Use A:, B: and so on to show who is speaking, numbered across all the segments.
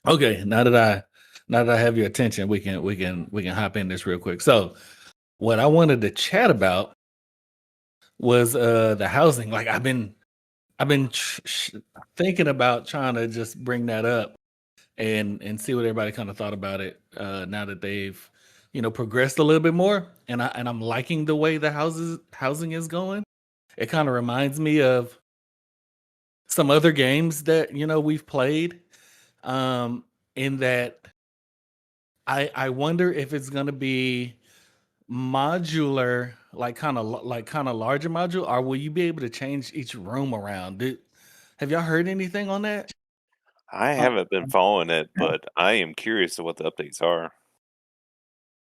A: Okay, now that I have your attention, we can hop in this real quick. So, what I wanted to chat about was the housing. Like I've been thinking about trying to just bring that up and see what everybody kind of thought about it now that they've progressed a little bit more, and I'm liking the way the housing is going. It kind of reminds me of some other games that we've played, um in that I wonder if it's gonna be modular, like kind of larger module, or will you be able to change each room around? Have y'all heard anything on that?
B: I
C: Uh,
B: haven't been following it, but I am curious to what the updates are.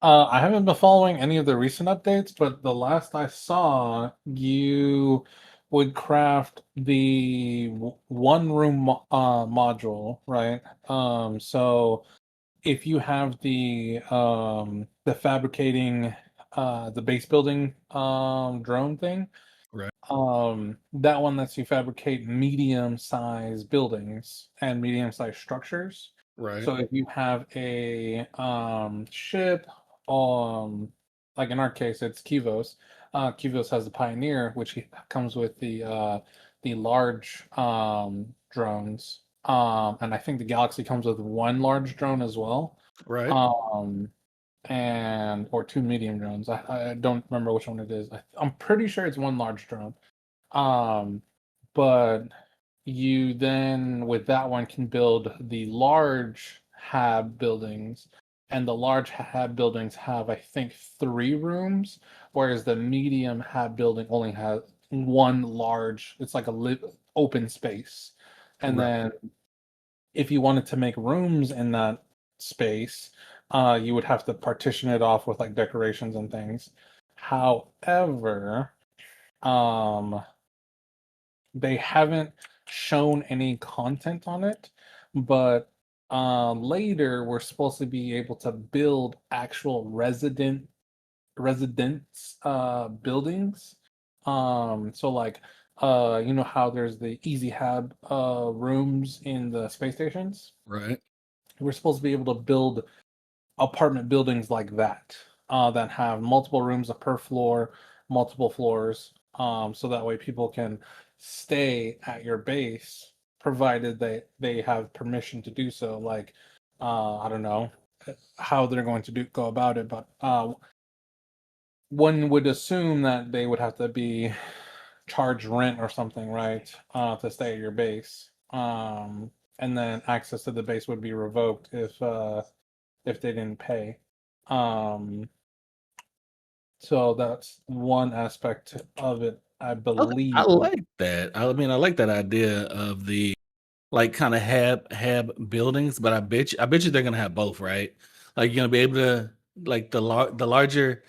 C: I haven't been following any of the recent updates, but the last I saw, you would craft the one room module, right? So if you have the fabricating the base building drone thing,
A: Right,
C: that one lets you fabricate medium-sized buildings and medium-sized structures.
A: right,
C: So if you have a ship, um, like in our case, it's Kivos. Kivos has the Pioneer, which comes with the large drones. And I think the Galaxy comes with one large drone as well.
A: right.
C: Um, and or two medium drones. I don't remember which one it is. I'm pretty sure it's one large drone. Um, but you then, with that one, can build the large hab buildings, and the large hab buildings have, I think, three rooms, whereas the medium hab building only has one large. It's like a open space, and
A: Right.
C: then if you wanted to make rooms in that space, you would have to partition it off with like decorations and things. However, um, they haven't shown any content on it, but later we're supposed to be able to build actual residence buildings. So like you know how there's the Easy Hab rooms in the space stations?
A: Right.
C: We're supposed to be able to build apartment buildings like that, that have multiple rooms per floor, multiple floors, so that way people can stay at your base, provided they have permission to do so. Like, I don't know how they're going to go about it, but one would assume that they would have to be charged rent or something, right, to stay at your base. And then access to the base would be revoked if they didn't pay. Um, so that's one aspect of it, I
A: Okay, I
C: believe.
A: like that. I mean, I like that idea of the like kind of have buildings, but I bet you they're gonna have both, right? Like you're gonna be able to like the larger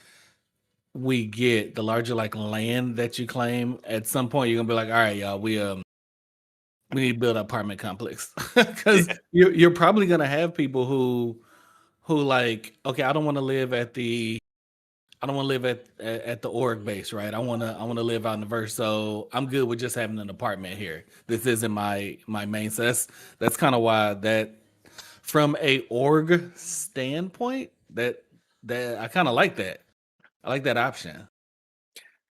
A: we get, the larger like land that you claim. At some point, you're gonna be like, all right, y'all, we need to build an apartment complex because
B: Yeah.
A: you're probably gonna have people who like, okay, I don't want to live at the org base, right? I want to live out in the verse, so I'm good with just having an apartment here. This isn't my main. So that's kind of why that from a org standpoint that I kind of like that. I like that option.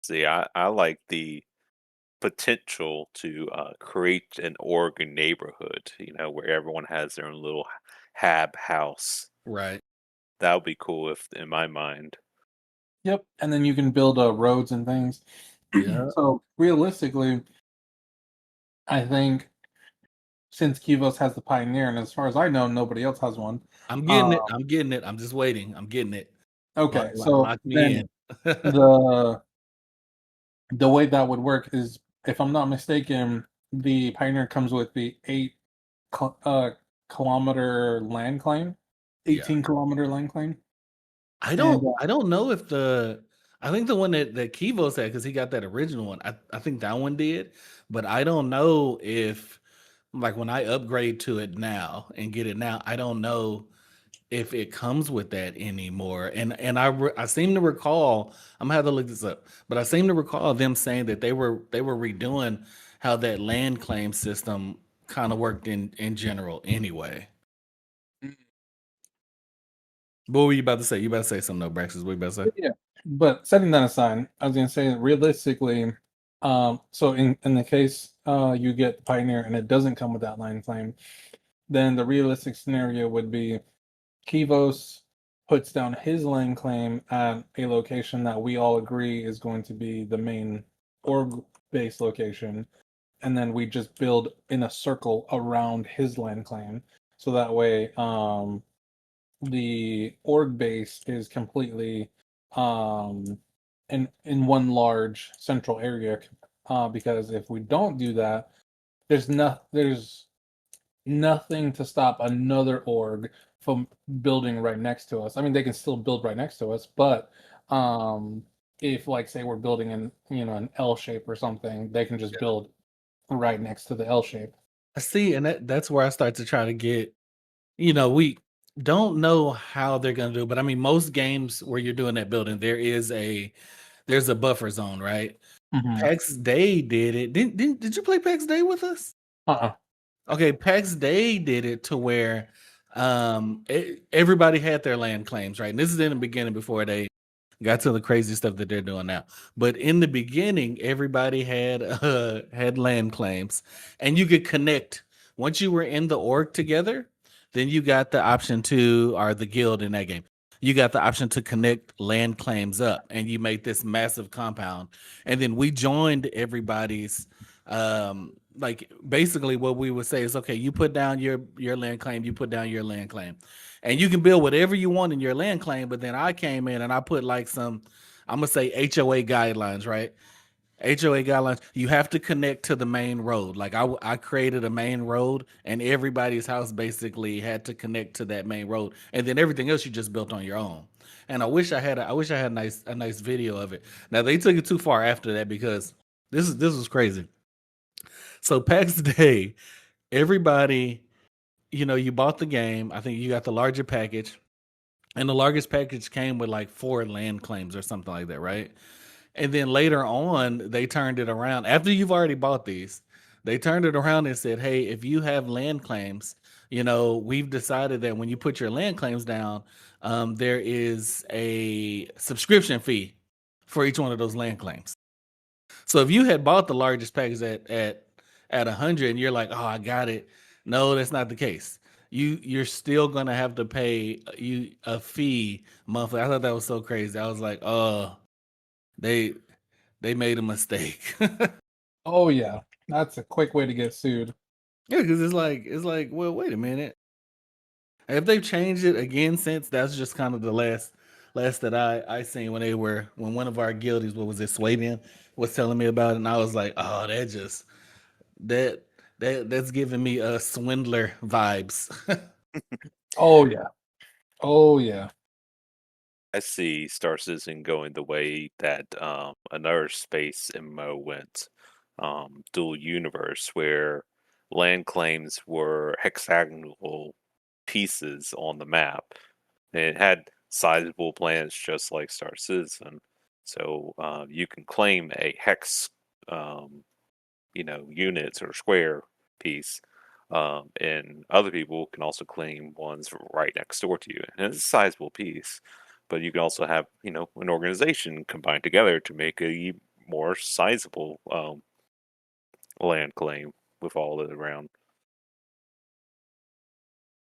B: See, I like the potential to create an Oregon neighborhood, where everyone has their own little hab house.
A: Right.
B: That would be cool if, in my mind.
C: Yep, and then you can build roads and things.
A: Yeah.
C: So realistically, I think since Kivos has the Pioneer, and as far as I know, nobody else has one.
A: I'm getting it.
C: Uh,
A: I'm getting it. I'm just waiting. I'm getting it.
C: okay, so
A: Lock me in.
C: then the the way that would work is, if I'm not mistaken, the Pioneer comes with the 8 kilometer land claim,
A: Yeah.
C: 18-kilometer land claim,
A: I
C: and
A: don't I don't know if I think the one that Kivos had, because he got that original one. I think that one did, but I don't know if like when I upgrade to it now and get it now, I don't know if it comes with that anymore. And I seem to recall, I'm gonna have to look this up, but I seem to recall them saying that they were redoing how that land claim system kind of worked in general anyway. What were you about to say? You about to say something, though, Braxis? What you about to say?
C: Yeah. But setting that aside, I was gonna say that realistically, so in the case you get Pioneer and it doesn't come with that land claim, then the realistic scenario would be Kivos puts down his land claim at a location that we all agree is going to be the main org base location, and then we just build in a circle around his land claim. So that way, the org base is completely um in one large central area. Because if we don't do that, there's nothing to stop another org from building right next to us. I mean, they can still build right next to us, but if like say we're building in an L shape or something, they can just build right next to the L shape.
A: I see, and that's where I start to try to get. We don't know how they're gonna do it, but I mean, most games where you're doing that building, there's a buffer zone, right? PAX Day did it. Did you play PAX Day with us?
C: Uh-uh.
A: Okay, PAX Day did it to where everybody had their land claims, right? And this is in the beginning before they got to the crazy stuff that they're doing now. But in the beginning, everybody had land claims, and you could connect once you were in the org together. Then you got the option to, or the guild in that game. You got the option to connect land claims up, and you made this massive compound. And then we joined everybody's. Like basically, what we would say is, okay, you put down your land claim, you put down your land claim, and you can build whatever you want in your land claim. But then I came in and I put like some, I'm gonna say HOA guidelines, right? HOA guidelines. You have to connect to the main road. Like I created a main road, and everybody's house basically had to connect to that main road, and then everything else you just built on your own. And I wish I had a nice video of it. Now they took it too far after that because this was crazy. So PAX Day, everybody, you bought the game. I think you got the larger package. And the largest package came with like 4 land claims or something like that, right? And then later on, they turned it around. After you've already bought these, they turned it around and said, hey, if you have land claims, we've decided that when you put your land claims down, there is a subscription fee for each one of those land claims. So if you had bought the largest package at 100 and you're like, oh, I got it. No, that's not the case. You're still gonna have to pay you a fee monthly. I thought that was so crazy. I was like, oh, they made a mistake.
C: Oh yeah, that's a quick way to get sued.
A: Yeah, because it's like, well, wait a minute. If they've changed it again since, that's just kind of the last that I seen when one of our guildies, what was it, Swabian, was telling me about it, and I was like, oh, that that's giving me swindler vibes.
C: Oh yeah. Oh yeah.
B: I see Star Citizen going the way that another space MMO went, Dual Universe, where land claims were hexagonal pieces on the map. And it had sizable plans just like Star Citizen. So you can claim a hex, units or square piece. And other people can also claim ones right next door to you. And it's a sizable piece. But you can also have, an organization combined together to make a more sizable land claim with all of it around.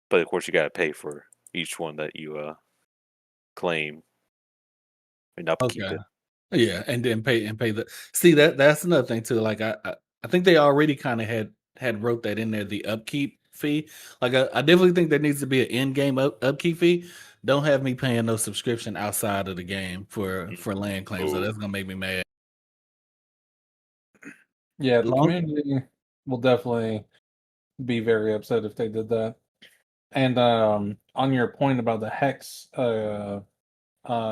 B: But of course, you got to pay for each one that you claim and upkeep
A: Okay.
B: it.
A: Yeah, and then pay the see that's another thing too. Like I think they already kind of had wrote that in there, the upkeep fee. Like I definitely think there needs to be an in-game upkeep fee. Don't have me paying no subscription outside of the game for land claims. So
B: Oh,
A: that's gonna make me mad.
C: Yeah, the
A: Long
C: community will definitely be very upset if they did that. And on your point about the hex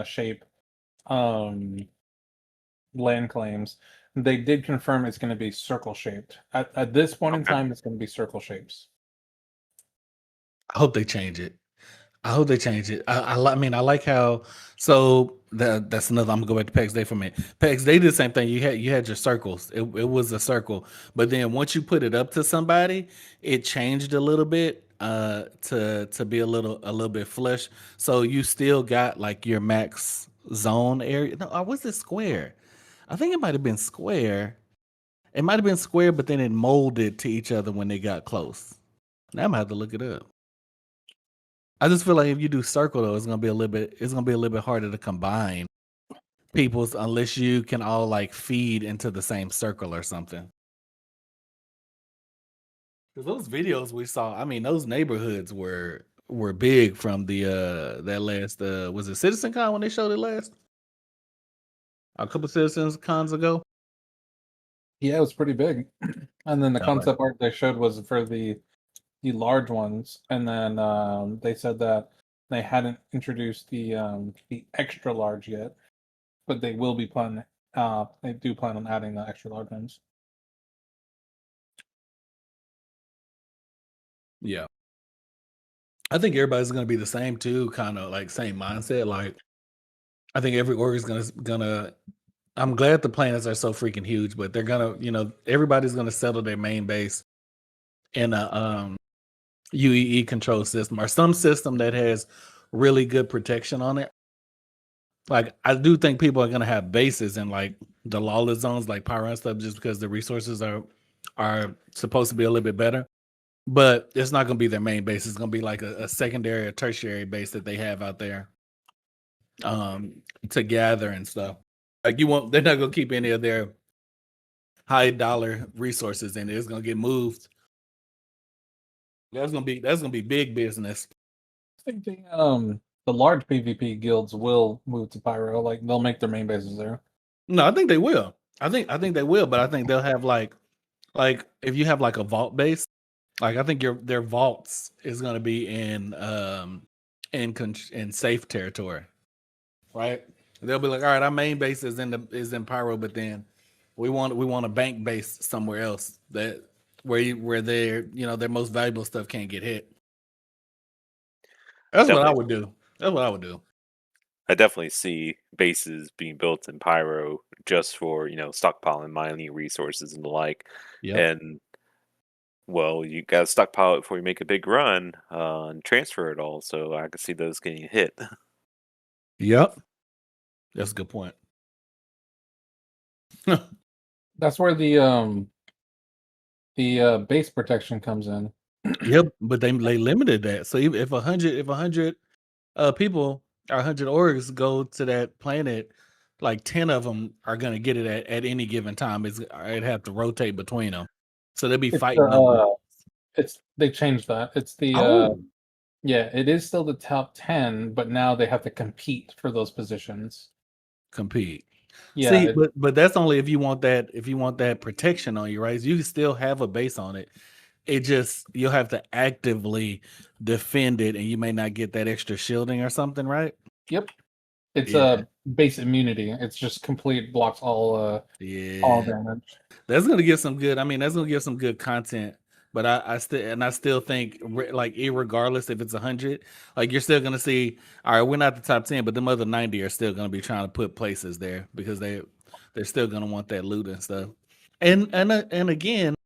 C: shape um land claims, they did confirm it's going to be circle shaped. At this point in
B: okay.
C: time, it's going to be circle shapes.
A: I hope they change it. I hope they change it. I mean, I like how. So that's another. I'm gonna go back to PAX Day for a minute. PAX Day did the same thing. You had your circles. It was a circle, but then once you put it up to somebody, it changed a little bit. to be a little bit flush. So you still got like your max zone area. No, or was it square? I think it might have been square. It might have been square, but then it molded to each other when they got close. Now I'm gonna have to look it up. I just feel like if you do circle though, it's gonna be a little bit harder to combine people's unless you can all like feed into the same circle or something. Because those videos we saw, I mean, those neighborhoods were big from the that last was it Citizen Con when they showed it last? A couple Citizens Cons ago.
C: Yeah, it was pretty big. And then the
A: Yeah, like
C: concept art they showed was for the large ones, and then they said that they hadn't introduced the extra large yet, but they will be planning. They do plan on adding the extra large ones.
A: yeah. I think everybody's gonna be the same too, kind of like same mindset. Like I think every org is gonna. I'm glad the planets are so freaking huge, but they're gonna, everybody's gonna settle their main base in a UEE control system or some system that has really good protection on it. Like I do think people are gonna have bases in like the lawless zones, like Pyro and stuff, just because the resources are supposed to be a little bit better. But it's not gonna be their main base. It's gonna be like a secondary or tertiary base that they have out there to gather and stuff. Like they're not gonna keep any of their high dollar resources in it. It's gonna get moved. That's gonna be big business.
C: I think the large PvP guilds will move to Pyro. Like they'll make their main bases there.
A: No, I think they will. I think they will, but I think they'll have like if you have like a vault base, like I think their vaults is gonna be in safe territory, right? They'll be like, all right, our main base is in Pyro, but then we want a bank base somewhere else that where their most valuable stuff can't get hit. That's what I
B: Definitely,
A: would do. That's what I would do.
B: I definitely see bases being built in Pyro just for stockpiling mining resources and the like.
A: Yep.
B: And well, you got to stockpile it before you make a big run and transfer it all. So I can see those getting hit.
A: Yep. That's a good point.
C: That's where the base protection comes in.
A: Yep, but they limited that. So if 100 people or 100 orgs go to that planet, like 10 of them are gonna get it at any given time. It'd have to rotate between them, so they'll be
C: It's
A: fighting over.
C: they changed that. It's the
A: Oh,
C: yeah, it is still the top 10, but now they have to compete for those positions.
A: compete.
C: Yeah,
A: See, but that's only if you want that protection on you, right? So you can still have a base on it. It just you'll have to actively defend it, and you may not get that extra shielding or something, right?
C: yep. It's
A: Yeah,
C: base immunity. It's just complete blocks all
A: yeah.
C: damage.
A: That's gonna give some good. I mean, that's gonna give some good content. But I still think like irregardless if it's 100, like you're still gonna see. All right, we're not the top 10, but them other 90 are still gonna be trying to put places there because they're still gonna want that loot and stuff. And again,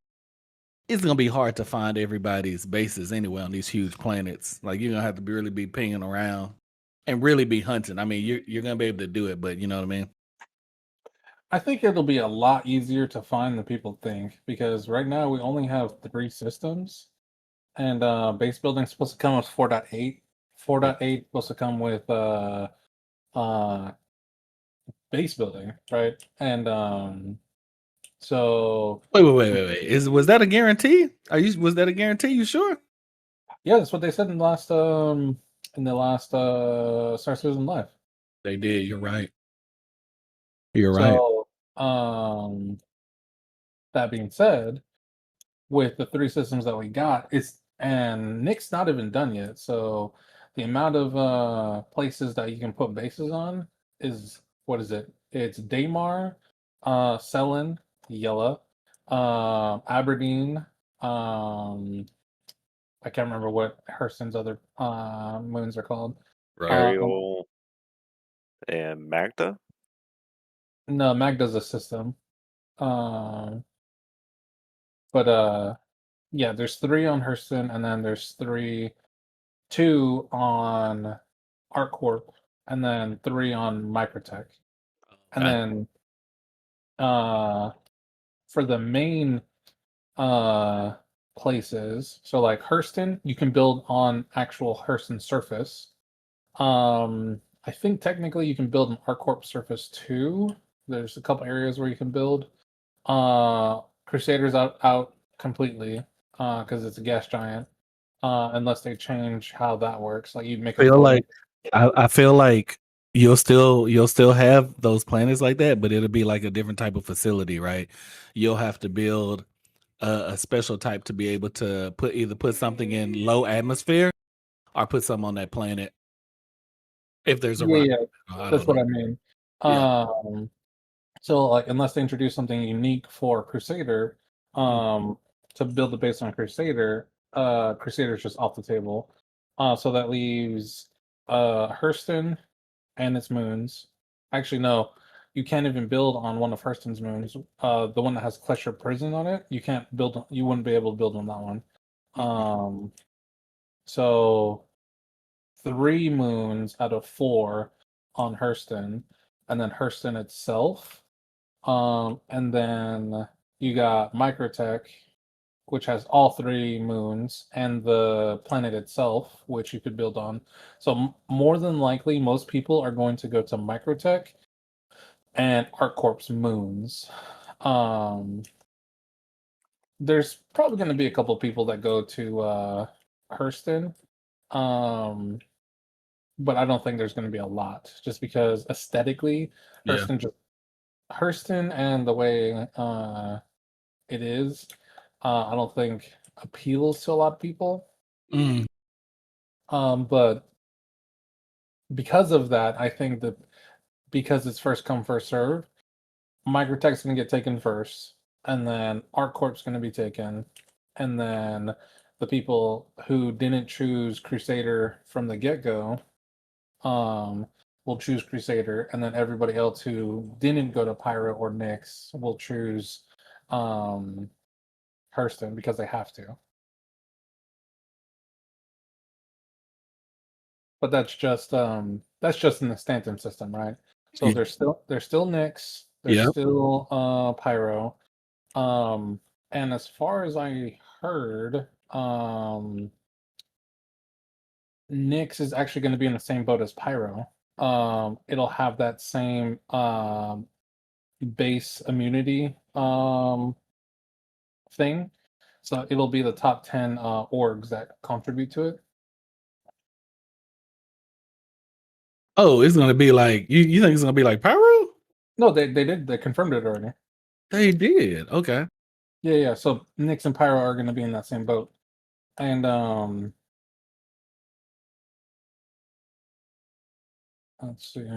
A: it's gonna be hard to find everybody's bases anyway on these huge planets. Like you're gonna have to really be pinging around and really be hunting. I mean, you're gonna be able to do it, but you know what I mean.
C: I think it'll be a lot easier to find than people think because right now we only have 3 systems, and base building's supposed to come with 4.8.
A: Yeah.
C: 4.8 supposed to come with uh base building, right? And so
A: Wait. Was that a guarantee? Was that a guarantee? You sure?
C: yeah, that's what they said in the last Star Citizen Live.
A: They did. You're right. You're right.
C: So that being said, with the 3 systems that we got, and Nick's not even done yet. So the amount of places that you can put bases on is what is it? It's Daymar, Selin, Yella, Aberdeen, I can't remember what Hurston's other moons are called.
A: Right.
B: Ariel and Magda.
C: No, Magda's a system. Um, but Yeah, there's 3 on Hurston, and then there's 2 on ArtCorp, and then 3 on Microtech. And
A: Okay.
C: then for the main uh places, so like Hurston, you can build on actual Hurston surface. I think technically you can build an ArtCorp surface too. There's a couple areas where you can build. Crusaders out completely, because it's a gas giant. Unless they change how that works. Like you make a
A: Feel
C: floating.
A: like I feel like you'll still have those planets like that, but it'll be like a different type of facility, right? You'll have to build a special type to be able to put something in low atmosphere or put something on that planet if there's a
C: Yeah,
A: rock.
C: yeah,
A: I
C: that's
A: don't
C: what
A: know.
C: I mean.
A: Yeah.
C: Um, so like unless they introduce something unique for Crusader,
A: Mm.
C: to build the base on Crusader, Crusader's just off the table. So that leaves Hurston and its moons. Actually, no, you can't even build on one of Hurston's moons. The one that has Klesher Prison on it, you can't build. You wouldn't be able to build on that one.
A: Mm.
C: So 3 moons out of 4 on Hurston, and then Hurston itself. And then you got Microtech, which has all 3 moons, and the planet itself, which you could build on. So more than likely, most people are going to go to Microtech and ArtCorp's moons. Um, there's probably going to be a couple people that go to Hurston. Um, but I don't think there's going to be a lot, just because aesthetically,
A: Yeah.
C: Hurston and the way it is, I don't think appeals to a lot of people.
A: Mm.
C: But because of that, I think that because it's first come first serve, Microtech's going to get taken first, and then ArtCorp's going to be taken, and then the people who didn't choose Crusader from the get go um, will choose Crusader, and then everybody else who didn't go to Pyro or Nyx will choose um, Hurston because they have to. But that's just in the Stanton system, right? So
A: Yeah.
C: there's still Nyx, there's
A: Yeah.
C: still Pyro. Um, and as far as I heard, Nyx is actually going to be in the same boat as Pyro. It'll have that same base immunity thing. So it'll be the top 10 orgs that contribute to it.
A: Oh, it's gonna be like you think it's gonna be like Pyro?
C: No, they confirmed it already.
A: They did. Okay.
C: Yeah, yeah. So Nyx and Pyro are going to be in that same boat. And let's see.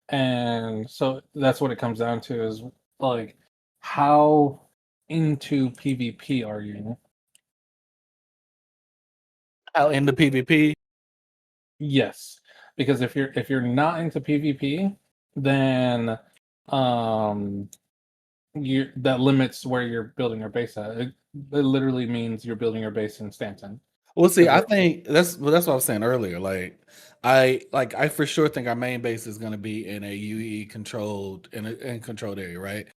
C: And so that's what it comes down to is like how into PvP are you?
A: Out in the PvP.
C: Yes. Because if you're not into PvP, then um you that limits where you're building your base at. It literally means you're building your base in Stanton.
A: Well, see,
C: Because
A: I think that's what I was saying earlier. I for sure think our main base is going to be in a UE controlled in controlled area, right?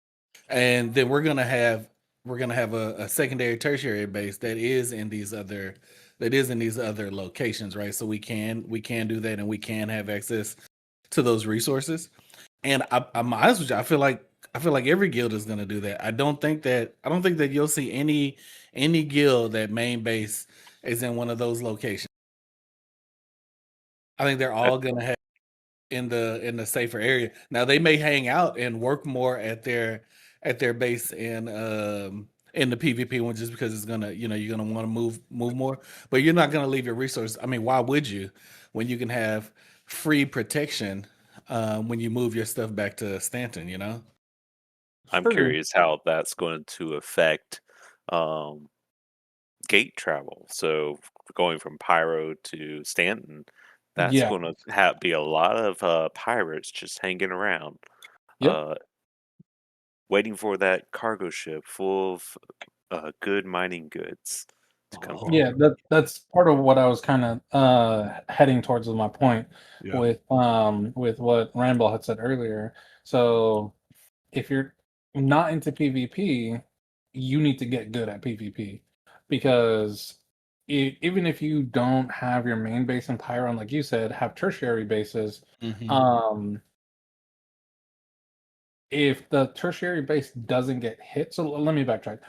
A: And then we're gonna have a secondary tertiary base that is in these other locations, right? So we can do that, and we can have access to those resources. And I'm honest with you, I feel like every guild is gonna do that. I don't think that you'll see any guild that main base is in one of those locations. I think they're
B: I,
A: all gonna have in the safer area. Now they may hang out and work more at their base in the PvP one just because it's gonna you're gonna want to move more, but you're not gonna leave your resources. I mean, why would you when you can have free protection when you move your stuff back to Stanton?
B: I'm
C: true.
B: curious how that's going to affect um, gate travel. So going from Pyro to Stanton, that's
C: Yeah.
B: going to be a lot of pirates just hanging around,
C: Yep.
B: uh, waiting for that cargo ship full of good mining goods. to come
A: Oh.
C: Yeah,
B: forward.
C: that's part of what I was kind of heading towards with my point
A: Yeah.
C: with what Ranbal had said earlier. So if you're not into PvP, you need to get good at PvP because even if you don't have your main base in Pyron, like you said, have tertiary bases,
A: Mhm.
C: um, if the tertiary base doesn't get hit, so let me backtrack.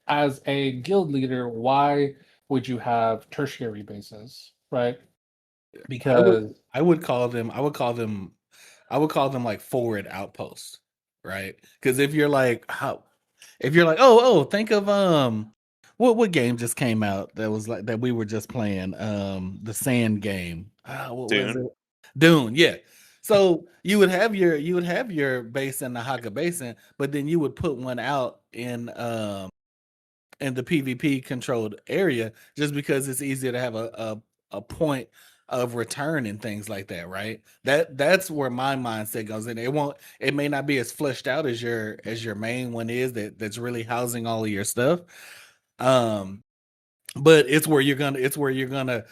C: As a guild leader, why would you have tertiary bases, right?
A: I would
C: Because
A: I would call them like forward outposts, right? Because if you're like, oh, think of what game just came out that was like that we were just playing, the sand game. What was
B: Dune.
A: it? Dune, yeah. So you would have your base in the Haka Basin, but then you would put one out in the PvP controlled area just because it's easier to have a point of return and things like that, right? That's where my mindset goes in. It may not be as fleshed out as your main one is that's really housing all of your stuff. Um but it's where you're gonna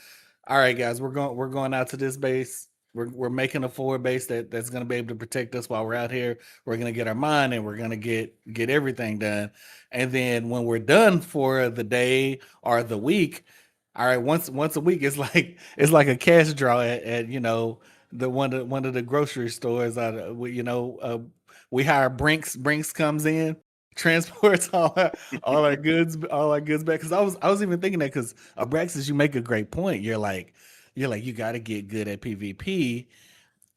A: all right, guys, we're going out to this base. We're making a forward base that's gonna be able to protect us while we're out here. We're gonna get our mine and we're gonna get everything done. And then when we're done for the day or the week, all right, once a week, it's like a cash draw at the one of the grocery stores. We hire Brinks. Brinks comes in, transports all our goods back. Because I was even thinking that because Abraxas, you make a great point. You're like you got to get good at PvP.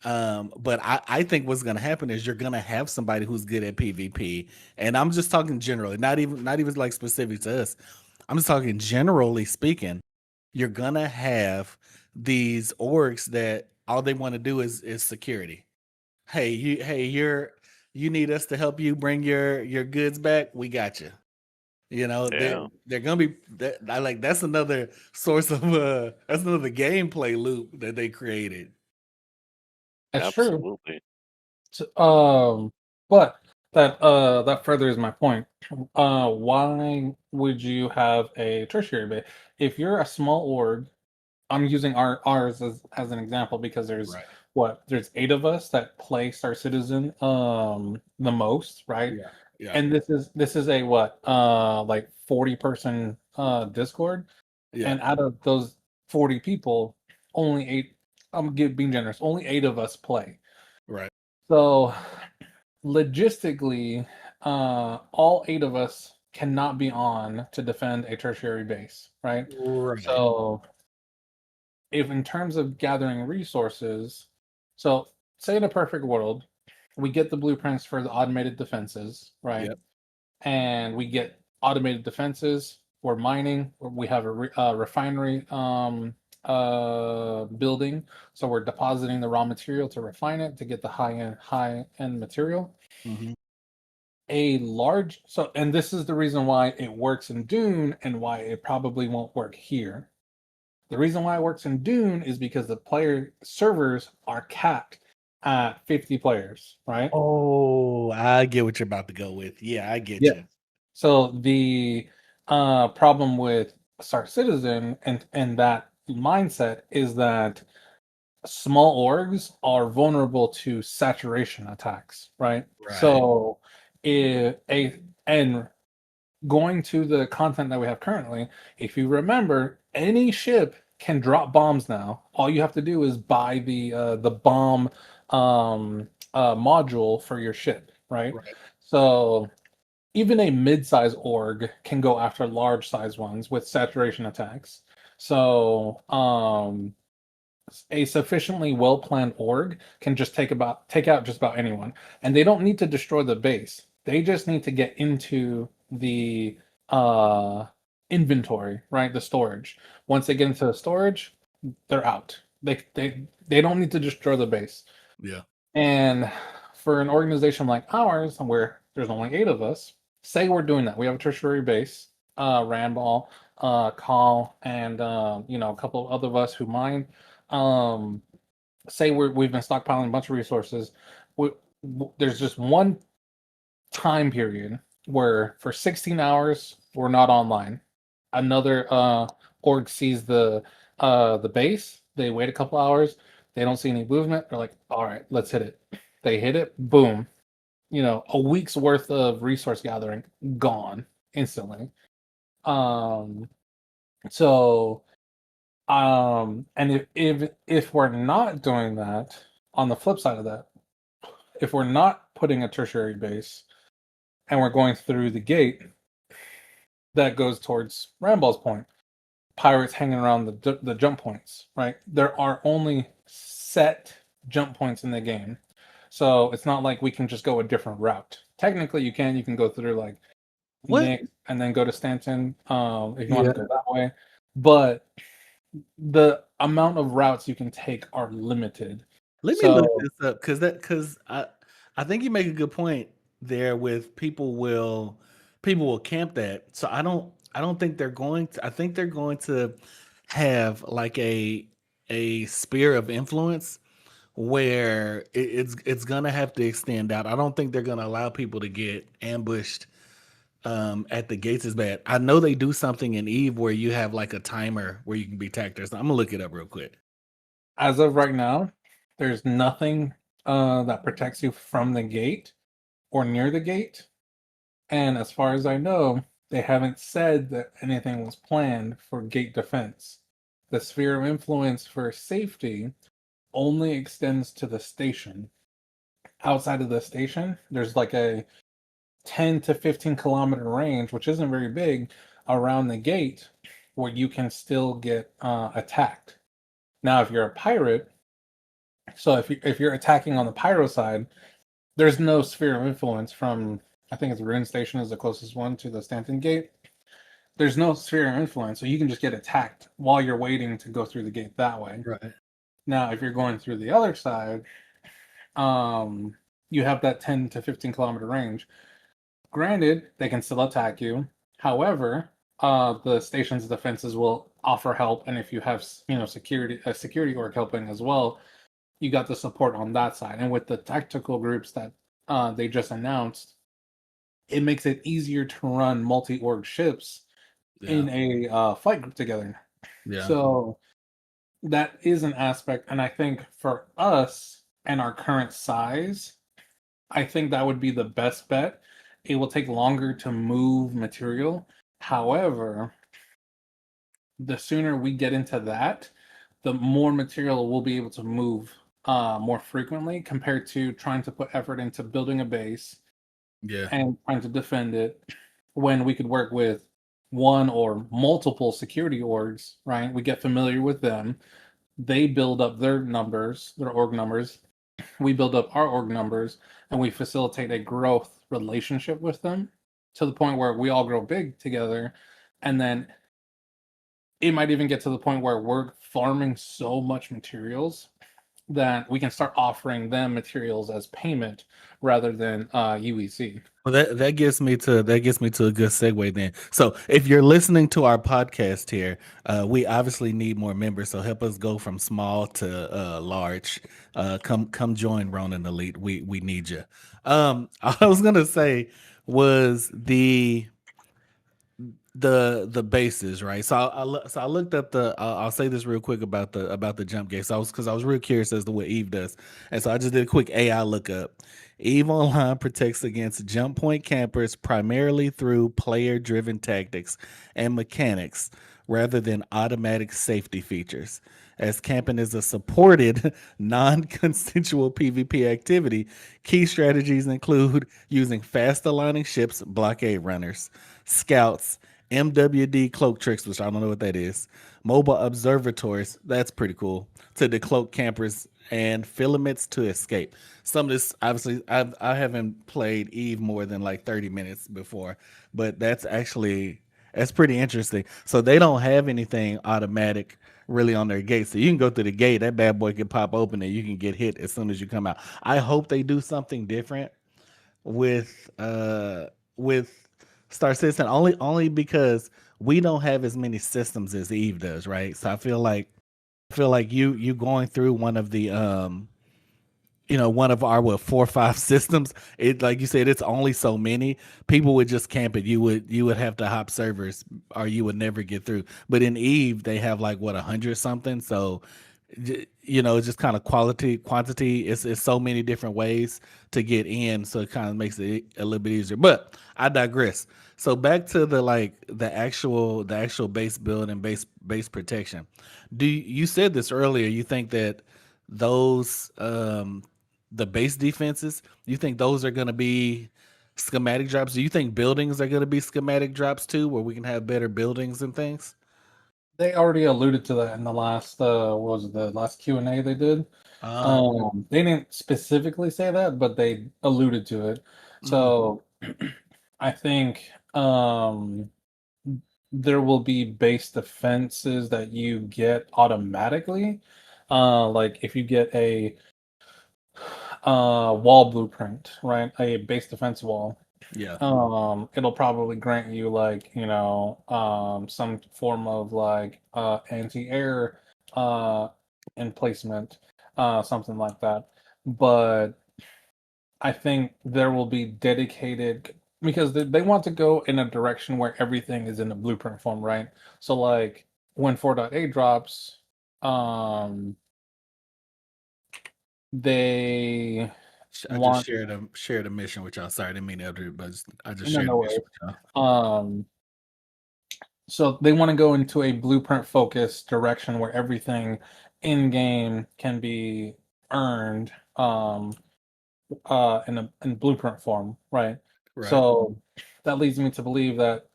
A: But I think what's gonna happen is you're gonna have somebody who's good at PvP, and I'm just talking generally, not even like specific to us. I'm just talking generally speaking. You're gonna have these orgs that all they want to do is security. You need us to help you bring your goods back. We got you. You know,
B: Yeah,
A: they're gonna be that I like that's another source of that's another gameplay loop that they created.
C: that's true.
B: absolutely.
C: But that furthers my point. Why would you have a tertiary base if you're a small org? I'm using ours as an example because
A: Right.
C: there's 8 of us that play Star Citizen the most, right?
A: Yeah. Yeah.
C: And this is a what like 40 person Discord,
A: Yeah.
C: and out of those 40 people, only 8, being generous, only 8 of us play.
A: Right.
C: So logistically, all 8 of us cannot be on to defend a tertiary base, right?
A: Right.
C: So if in terms of gathering resources, so say in a perfect world, we get the blueprints for the automated defenses, right?
A: Yep.
C: And we get automated defenses. We're mining. We have a refinery building, so we're depositing the raw material to refine it to get the high end material.
A: Hmm.
C: A large so and this is the reason why it works in Dune and why it probably won't work here. The reason why it works in Dune is because the player servers are capped at 50 players, right?
A: Oh, I get what you're about to go with. Yeah, I get
C: Yeah.
A: you.
C: So the problem with Star Citizen and that mindset is that small orgs are vulnerable to saturation attacks, right?
A: Right.
C: So if a and going to the content that we have currently, if you remember, any ship can drop bombs now. All you have to do is buy the bomb module for your ship, right?
A: Right.
C: So even a mid-size org can go after large-size ones with saturation attacks. So a sufficiently well-planned org can just take out just about anyone, and they don't need to destroy the base. They just need to get into the uh inventory, right? The storage. Once they get into the storage, they're out. They don't need to destroy the base.
A: Yeah.
C: And for an organization like ours, where there's only 8 of us, say we're doing that. We have a tertiary base, Ranbal, Call, and a couple of other of us who mine. Um, say we've been stockpiling a bunch of resources. There's just one time period where for 16 hours we're not online. another org sees the base. They wait a couple hours. They don't see any movement. They're like, all right, let's hit it. They hit it. Boom. A week's worth of resource gathering gone instantly. Um, so and if we're not doing that, on the flip side of that, if we're not putting a tertiary base and we're going through the gate that goes towards Ranbal's point, pirates hanging around the jump points, right? There are only set jump points in the game. So it's not like we can just go a different route. Technically you can go through like
A: What?
C: Nick and then go to Stanton if you
A: Yeah.
C: want to go that way. But the amount of routes you can take are limited.
A: Let me look this up because I think you make a good point there with people will camp that. So I don't think they're going to I think they're going to have like a sphere of influence where it's gonna have to extend out. I don't think they're gonna allow people to get ambushed at the gates as bad. I know they do something in Eve where you have like a timer where you can be tactors. I'm gonna look it up real quick.
C: As of right now, there's nothing that protects you from the gate or near the gate. And as far as I know, they haven't said that anything was planned for gate defense. The sphere of influence for safety only extends to the station. Outside of the station, there's like a 10 to 15 kilometer range, which isn't very big, around the gate where you can still get attacked. Now, if you're a pirate, so if you're attacking on the pyro side, there's no sphere of influence from, I think it's Ruin Station is the closest one to the Stanton Gate. There's no sphere of influence, so you can just get attacked while you're waiting to go through the gate that way.
A: Right.
C: Now, if you're going through the other side, you have that 10 to 15 kilometer range. Granted, they can still attack you. However, the station's defenses will offer help, and if you have, security org helping as well, you got the support on that side. And with the tactical groups that they just announced, it makes it easier to run multi-org ships in a flight group together.
A: Yeah.
C: So that is an aspect, and I think for us and our current size, I think that would be the best bet. It will take longer to move material. However, the sooner we get into that, the more material we'll be able to move more frequently compared to trying to put effort into building a base
A: Yeah.
C: and trying to defend it when we could work with one or multiple security orgs, right? We get familiar with them. They build up their numbers, their org numbers. We build up our org numbers, and we facilitate a growth relationship with them to the point where we all grow big together. And then it might even get to the point where we're farming so much materials that we can start offering them materials as payment rather than UEC.
A: Well, that gets me to a good segue then. So if you're listening to our podcast here, we obviously need more members. So help us go from small to large. Come join Ronin Elite. We need you. I was gonna say was the bases, right? So I looked up I'll say this real quick about the jump gate. So I was real curious as to what Eve does, and so I just did a quick AI lookup. Eve Online protects against jump point campers primarily through player-driven tactics and mechanics rather than automatic safety features. As camping is a supported non-consensual PvP activity, key strategies include using fast aligning ships, blockade runners, scouts, MWD cloak tricks, which I don't know what that is, mobile observatories, that's pretty cool, to decloak campers, and filaments to escape. Some of this, obviously, I haven't played Eve more than like 30 minutes before, but that's pretty interesting. So they don't have anything automatic really on their gate. So you can go through the gate, that bad boy can pop open and you can get hit as soon as you come out. I hope they do something different with Star Citizen only because we don't have as many systems as Eve does, right? So I feel like you going through one of the one of our 4 or 5 systems, it like you said, it's only so many people would just camp it. You would have to hop servers, or you would never get through. But in Eve, they have like what 100 something. So it's just kind of quality quantity. It's so many different ways to get in, so it kind of makes it a little bit easier. But I digress. So back to the actual base build and base protection. You said this earlier? You think that those the base defenses, you think those are going to be schematic drops? Do you think buildings are going to be schematic drops too, where we can have better buildings and things?
C: They already alluded to that in the last what was it, the last Q&A they did.
A: Uh,
C: They didn't specifically say that, but they alluded to it.
A: mm,
C: So I think there will be base defenses that you get automatically. Like if you get a wall blueprint, right? A base defense wall.
A: yeah,
C: It'll probably grant you like, some form of like anti-air uh emplacement, something like that. But I think there will be dedicated because they want to go in a direction where everything is in a blueprint form, right? So like when 4.8 drops, um they
A: I just
C: want
A: shared a mission with y'all. Sorry, I didn't mean to do it, but I just
C: no,
A: shared
C: no
A: a
C: worries.
A: mission with y'all.
C: So they want to go into a blueprint focused direction where everything in game can be earned in blueprint form, right?
A: Right.
C: So that leads me to believe that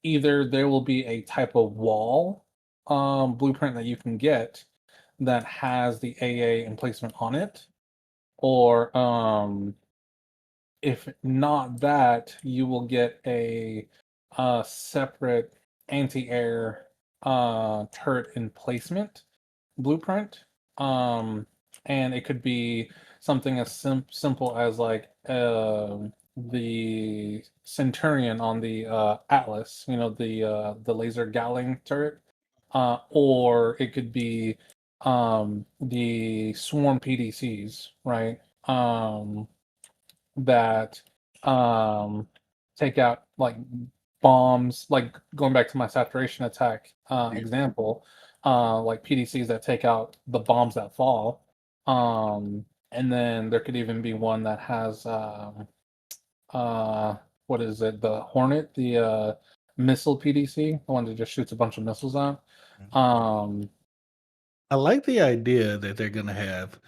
C: either there will be a type of wall blueprint that you can get that has the AA emplacement on it, or if not that, you will get a separate anti-air turret emplacement blueprint. Um, and it could be something as simple as like the Centurion on the Atlas, the laser galling turret, or it could be the Swarm PDCs, right? That um take out like bombs, like going back to my saturation attack
A: Yeah.
C: example, like PDCs that take out the bombs that fall. And then there could even be one that has uh what is it, the Hornet, the missile PDC, the one that just shoots a bunch of missiles out. um
A: I like the idea that they're gonna have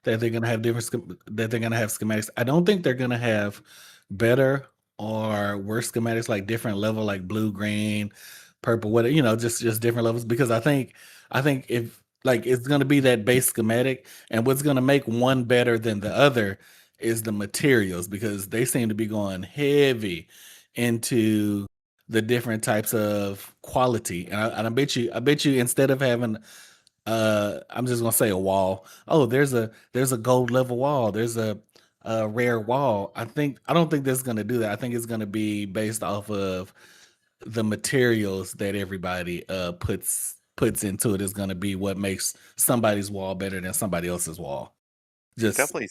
A: that they're gonna have schematics. I don't think they're gonna have better or worse schematics, like different level, like blue, green, purple, whatever, just different levels. Because I think if like it's gonna be that base schematic, and what's gonna make one better than the other is the materials, because they seem to be going heavy into the different types of quality. And I bet you instead of having I'm just gonna say a wall. Oh, there's a gold level wall. There's a rare wall. I don't think that's gonna do that. I think it's gonna be based off of the materials that everybody puts into it is gonna be what makes somebody's wall better than somebody else's wall. Just
B: Definitely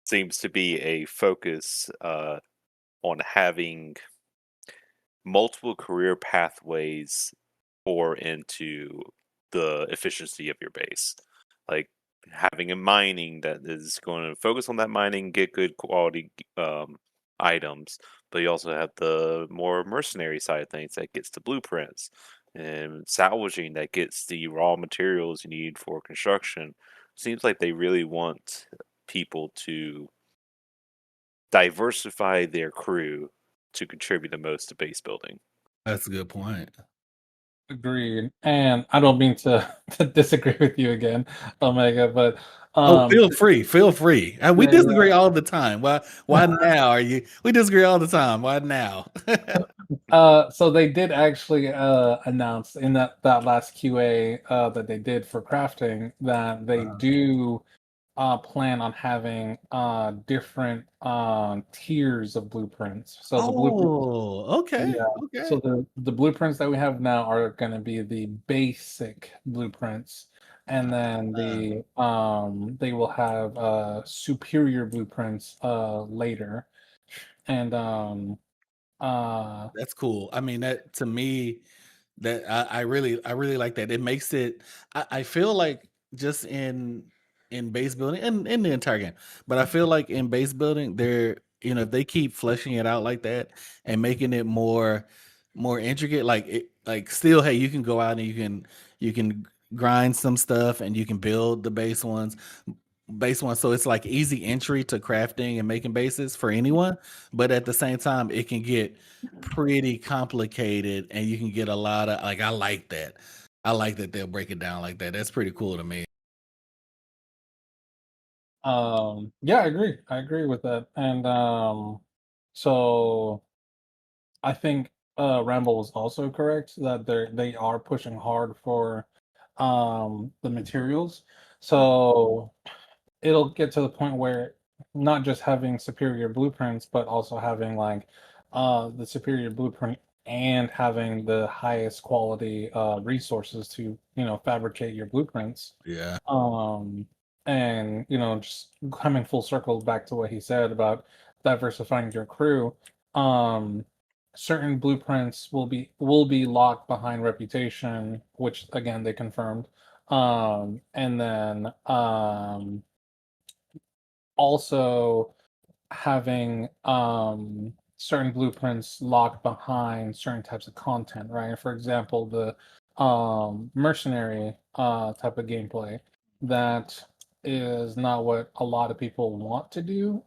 B: seems to be a focus on having multiple career pathways pour into the efficiency of your base. Like having a mining that is going to focus on that mining, get good quality items, but you also have the more mercenary side of things that gets the blueprints, and salvaging that gets the raw materials you need for construction. Seems like they really want people to diversify their crew to contribute the most to base building.
A: that's a good point.
C: Agreed. And I don't mean to, to disagree with you again, Omega, but
A: Oh,
C: um
A: feel free, feel free. We
C: yeah,
A: disagree all the time. Why now are you? We disagree all the time. Why now?
C: so they did actually announce in that last QA that they did for crafting that they do plan on having different tiers of blueprints. So the blueprint
A: Oh, okay,
C: yeah.
A: okay.
C: So the blueprints that we have now are going to be the basic blueprints. and then they will have superior blueprints later, and uh
A: That's cool. I mean, that to me, that I really like that. It makes it. I feel like just in base building and in the entire game, but I feel like in base building, they're if they keep fleshing it out like that and making it more intricate, like still, hey, you can go out and you can grind some stuff and you can build the base ones, so it's like easy entry to crafting and making bases for anyone, but at the same time it can get pretty complicated and you can get a lot of like I like that they'll break it down like that. That's pretty cool to me.
C: yeah, I agree with that. And so I think Ranbal was also correct that they are pushing hard for the materials. So it'll get to the point where not just having superior blueprints, but also having like the superior blueprint and having the highest quality resources to, fabricate your blueprints.
A: Yeah.
C: Um, and just coming full circle back to what he said about diversifying your crew. Um, certain blueprints will be locked behind reputation, which again they confirmed. And then also having certain blueprints locked behind certain types of content, right? For example, the mercenary type of gameplay that is not what a lot of people want to do,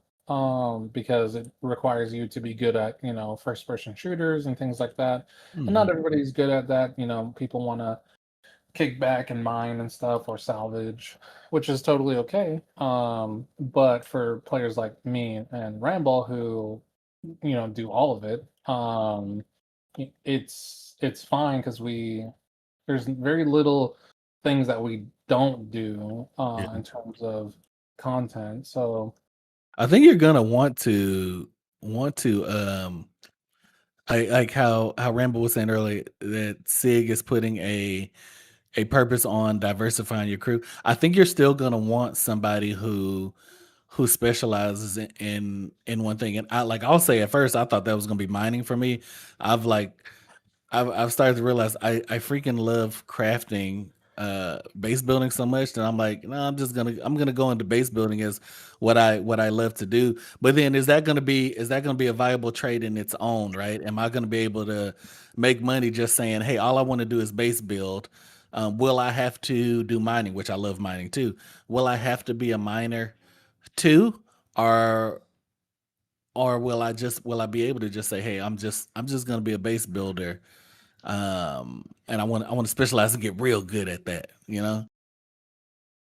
C: because it requires you to be good at, first person shooters and things like that. And
A: Mhm.
C: not everybody's good at that. People want to kick back and mine and stuff or salvage, which is totally okay. But for players like me and Ramball who, do all of it, it's fine because there's very little things that we don't do
A: Yeah.
C: in terms of content. So
A: I think you're gonna want to I like how Rambo was saying earlier that Sig is putting a purpose on diversifying your crew. I think you're still gonna want somebody who specializes in one thing. And I'll say at first I thought that was gonna be mining for me. I've like I've started to realize I freaking love crafting base building so much that I'm like, no, I'm gonna go into base building as what I love to do. But then is that gonna be a viable trade in its own, right? Am I gonna be able to make money just saying, hey, all I want to do is base build? Will I have to do mining, which I love mining too? Will I have to be a miner too? Or will I be able to just say, hey, I'm just gonna be a base builder, and I want to specialize and get real good at that.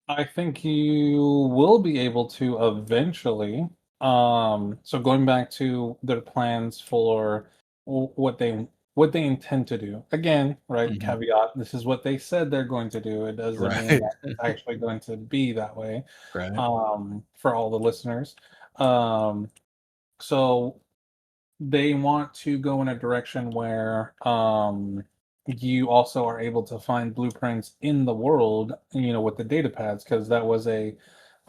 C: I think you will be able to eventually. So going back to their plans for what they intend to do. Again, right?
A: Mhm.
C: Caveat, this is what they said they're going to do. It doesn't mean
A: Right.
C: that it's actually going to be that way.
A: Right.
C: For all the listeners. Um, so they want to go in a direction where you also are able to find blueprints in the world, with the data pads, because that was a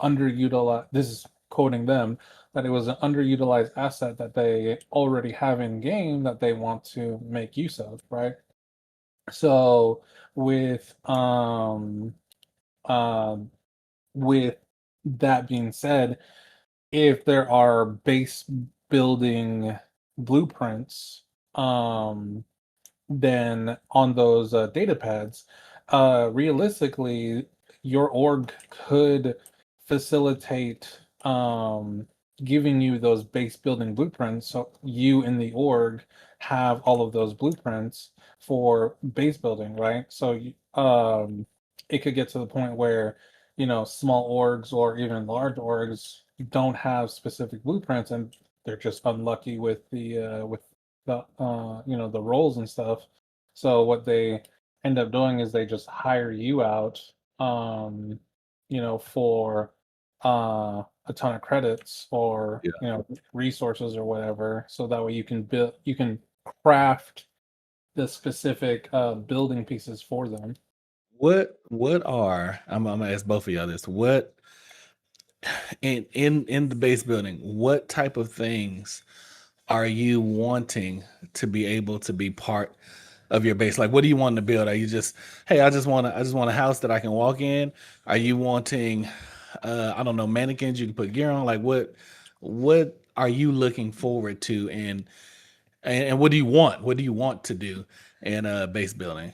C: underutilized, this is quoting them, that it was an underutilized asset that they already have in game that they want to make use of, right? So with uh, with that being said, if there are base building blueprints, um, then on those data pads, realistically, your org could facilitate giving you those base building blueprints. So you in the org have all of those blueprints for base building, right? So it could get to the point where small orgs or even large orgs don't have specific blueprints and they're just unlucky with the roles and stuff. So what they end up doing is they just hire you out, um, for a ton of credits or
A: Yeah.
C: resources or whatever. So that way you can craft the specific building pieces for them.
A: What are I'm gonna ask both of y'all this. What in the base building, what type of things are you wanting to be able to be part of your base? Like, what do you want to build? Are you just, hey, I just want a house that I can walk in? Are you wanting, I don't know, mannequins you can put gear on? Like, what are you looking forward to, and what do you want? What do you want to do in base building?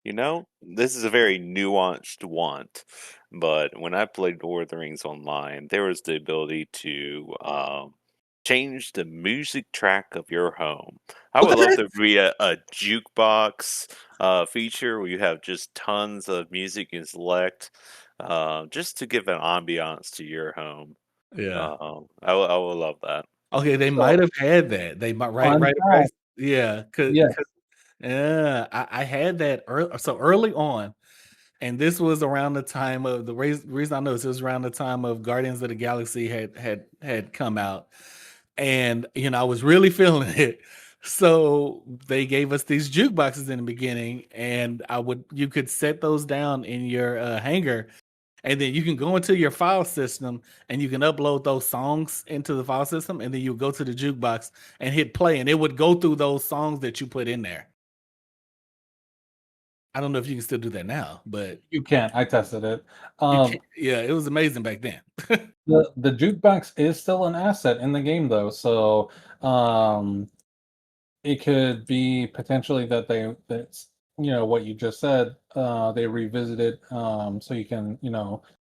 B: You know, this is a very nuanced want, but when I played Lord of the Rings online, there was the ability to change the music track of your home. I would love
A: What?
B: there to be a jukebox feature where you have just tons of music you can select, just to give an ambiance to your home.
A: Yeah.
B: I would love that.
A: Okay, they might
C: So
A: have had that. They might
C: fun
A: right
C: fact,
A: yeah, cause,
C: yes,
A: yeah, I had that early on, and this was around the time of reason I know this was around the time of Guardians of the Galaxy had come out, and I was really feeling it. So they gave us these jukeboxes in the beginning, and you could set those down in your hangar, and then you can go into your file system and you can upload those songs into the file system, and then you go to the jukebox and hit play, and it would go through those songs that you put in there. I don't know if you can still do that now, but
C: you can. I tested it.
A: you can.
C: Um,
A: Yeah, it was amazing back then.
C: the jukebox is still an asset in the game though, so um, it could be potentially that that's what you just said. They revisited, so you can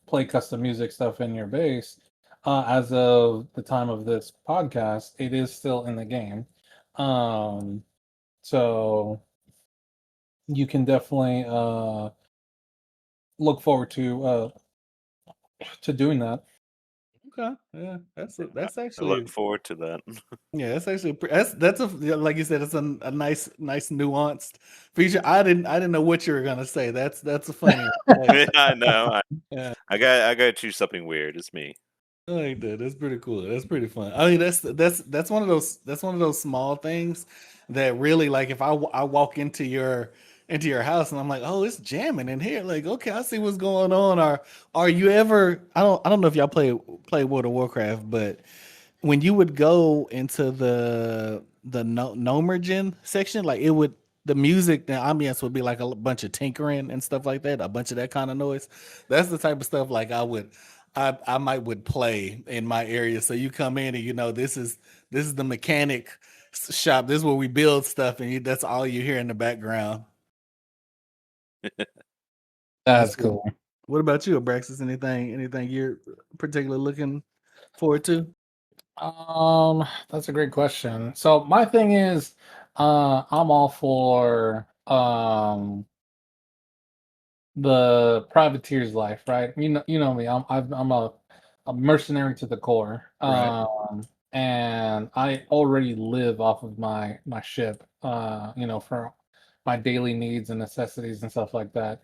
C: play custom music stuff in your base. As of the time of this podcast, it is still in the game. Um, so you can definitely look forward to doing that.
A: Okay, yeah, that's
B: I look
A: actually
B: forward to that.
A: yeah, that's actually that's a yeah, like you said, it's a nice nuanced feature. I didn't know what you were gonna say. That's a funny one.
B: Yeah, I know.
A: Yeah.
B: I gotta choose something weird. It's me.
A: I like that. That's pretty cool. That's pretty fun. I mean, that's one of those small things that really, like, if I walk into your house and I'm like, oh, it's jamming in here. Like, okay, I see what's going on. Or are you ever? I don't know if y'all play World of Warcraft, but when you would go into the Nomergen section, like, the music, the ambience would be like a bunch of tinkering and stuff like that, a bunch of that kind of noise. That's the type of stuff like I might would play in my area. So you come in and this is the mechanic shop. This is where we build stuff, and that's all you hear in the background. That's
C: That's
A: cool.
C: cool.
A: What about you, Abraxas? Anything you're particularly looking forward to?
C: That's a great question. So my thing is, I'm all for the privateer's life, right? You know me. I'm a mercenary to the core.
A: Right.
C: And I already live off of my ship. For my daily needs and necessities and stuff like that.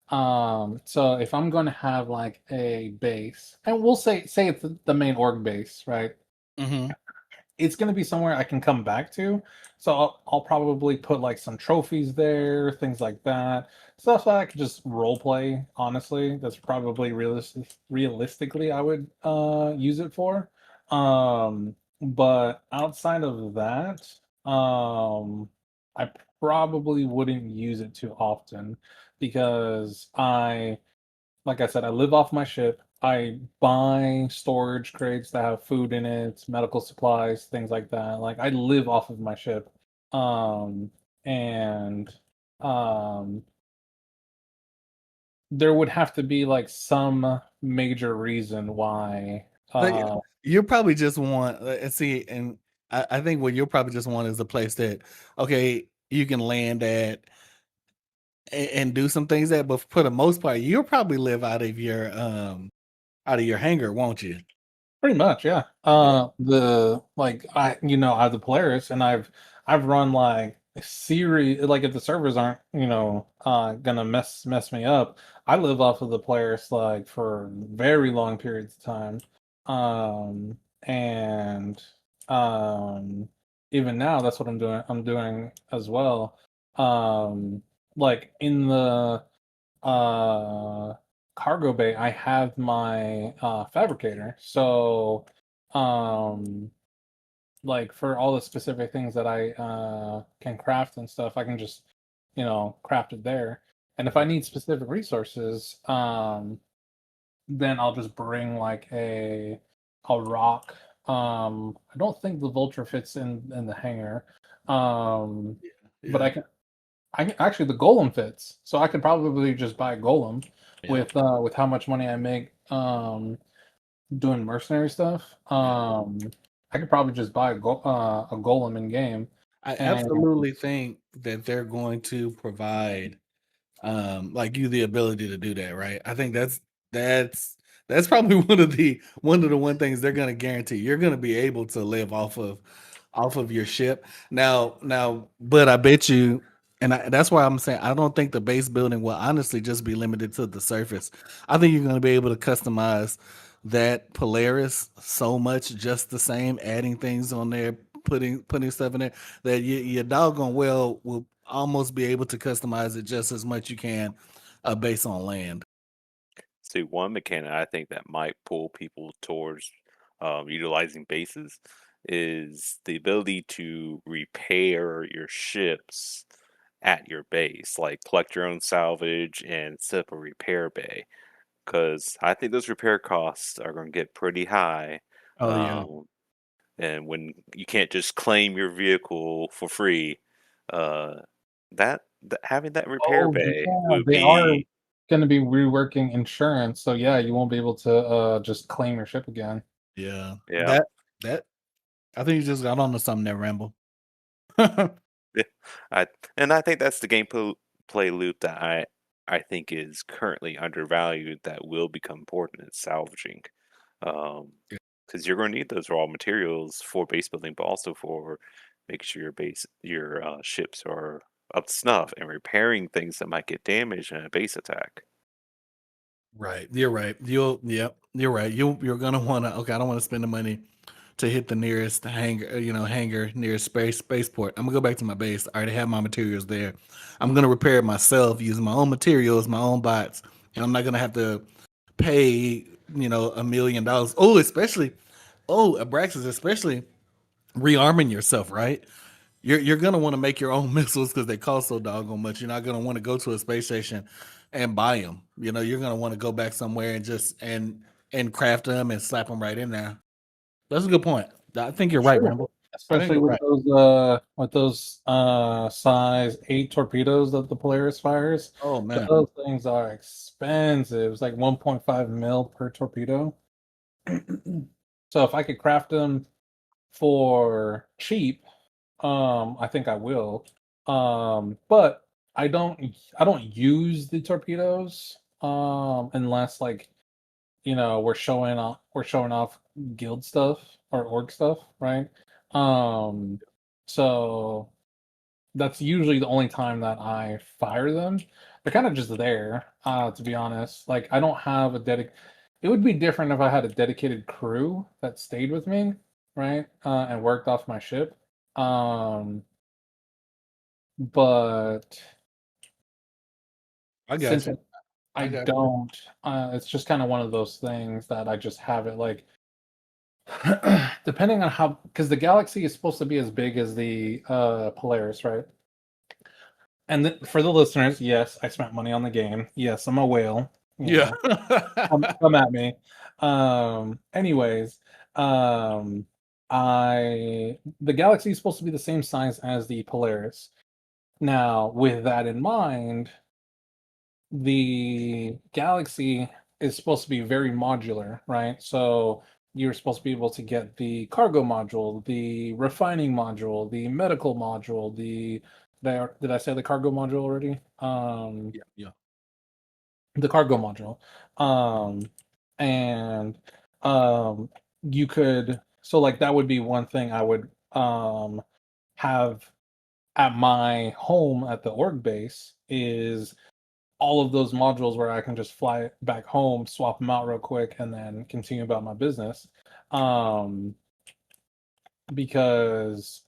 C: So if I'm going to have like a base, and we'll say it's the main org base, right?
A: Mm-hmm.
C: It's going to be somewhere I can come back to. So I'll probably put like some trophies there, things like that. Stuff that I could just role play, honestly. That's probably realistically I would use it for. But outside of that, I probably wouldn't use it too often because like I said, I live off my ship. I buy storage crates that have food in it, medical supplies, things like that. Like I live off of my ship. Um, and um, there would have to be like some major reason why.
A: But you probably just want and see, and I think what you'll probably just want is a place that, okay, you can land at and do some things at, but for the most part, you'll probably live out of your hangar, won't you?
C: Pretty much, yeah.
A: Yeah.
C: The like I have the Polaris, and I've run like a series. Like if the servers aren't gonna mess me up, I live off of the Polaris like for very long periods of time. And um even now, that's what I'm doing as well. Um, like in the cargo bay, I have my fabricator. So, um, like for all the specific things that I can craft and stuff, I can just, craft it there. And if I need specific resources, then I'll just bring like a rock. I don't think the vulture fits in the hangar. Um, but
A: Yeah.
C: I can actually the golem fits. So I could probably just buy a golem
A: Yeah.
C: with how much money I make doing mercenary stuff.
A: Yeah.
C: I could probably just buy a golem in game.
A: I
C: And
A: absolutely think that they're going to provide like you the ability to do that, right? I think that's that's probably one things they're going to guarantee. You're going to be able to live off of your ship. Now but I bet you that's why I'm saying I don't think the base building will honestly just be limited to the surface. I think you're going to be able to customize that Polaris so much just the same, adding things on there, putting stuff in there that your doggone well will almost be able to customize it just as much you can based on land.
B: See, one mechanic I think that might pull people towards utilizing bases is the ability to repair your ships at your base, like collect your own salvage and set up a repair bay. Because I think those repair costs are going to get pretty high.
A: Oh yeah.
B: Um, and when you can't just claim your vehicle for free, uh, having that repair
C: oh
B: bay
C: yeah,
B: would
C: they are
B: be,
C: going to be reworking insurance. So yeah, you won't be able to just claim your ship again.
A: Yeah.
B: yeah.
A: That I think you just got onto something there, Ramble.
B: Yeah, I and I think that's the play loop that I think is currently undervalued that will become important in salvaging, because you're going to need those raw materials for base building, but also for making sure your ships are up to snuff and repairing things that might get damaged in a base attack.
A: Right. You're right. You're right. You're gonna wanna okay, I don't want to spend the money to hit the nearest hangar, hangar nearest spaceport. I'm gonna go back to my base. I already have my materials there. I'm gonna repair it myself using my own materials, my own bots, and I'm not gonna have to pay, $1 million. Oh, especially Abraxas, especially rearming yourself, right? You're gonna want to make your own missiles because they cost so doggone much. You're not gonna want to go to a space station and buy them. You're gonna want to go back somewhere and just and craft them and slap them right in there. That's a good point. I think you're right,
C: Sure.
A: Rambo. I think
C: Especially
A: you're right.
C: with those size 8 torpedoes that the Polaris fires.
A: Oh man.
C: Those things are expensive. It's like 1.5 mil per torpedo. So if I could craft them for cheap, I think I will. But I don't use the torpedoes unless like we're showing off guild stuff or org stuff, right? Um, so that's usually the only time that I fire them. They're kind of just there, to be honest. Like I don't have a dedic. It would be different if I had a dedicated crew that stayed with me, right? And worked off my ship. Um, but
A: I got
C: since
A: you.
C: I
A: I got you.
C: don't, it's just kind of one of those things that I just have it like depending on how, because the galaxy is supposed to be as big as the Polaris, right? And for the listeners, yes, I spent money on the game. Yes, I'm a whale. You
A: Yeah.
C: know, come at me. Anyways, um, the galaxy is supposed to be the same size as the Polaris. Now, with that in mind, the galaxy is supposed to be very modular, right? So you're supposed to be able to get the cargo module, the refining module, the medical module, did I say the cargo module already?
A: Yeah. Yeah.
C: The cargo module. And um you could so like that would be one thing I would have at my home at the org base is all of those modules where I can just fly back home, swap them out real quick, and then continue about my business. Um, because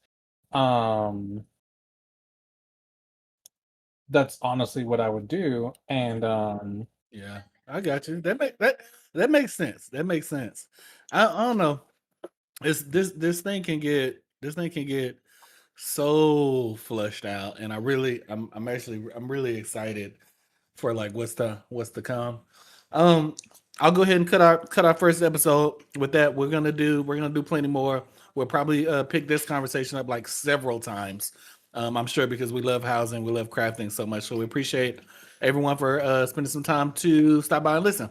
C: um, that's honestly what I would do. And
A: Yeah, I got you. That makes sense. That makes sense. I don't know. It's this thing can get so flushed out, and I'm really excited for like what's to come. Um, I'll go ahead and cut our first episode with that. We're gonna do plenty more. We'll probably pick this conversation up like several times. I'm sure because we love housing, we love crafting so much. So we appreciate everyone for spending some time to stop by and listen.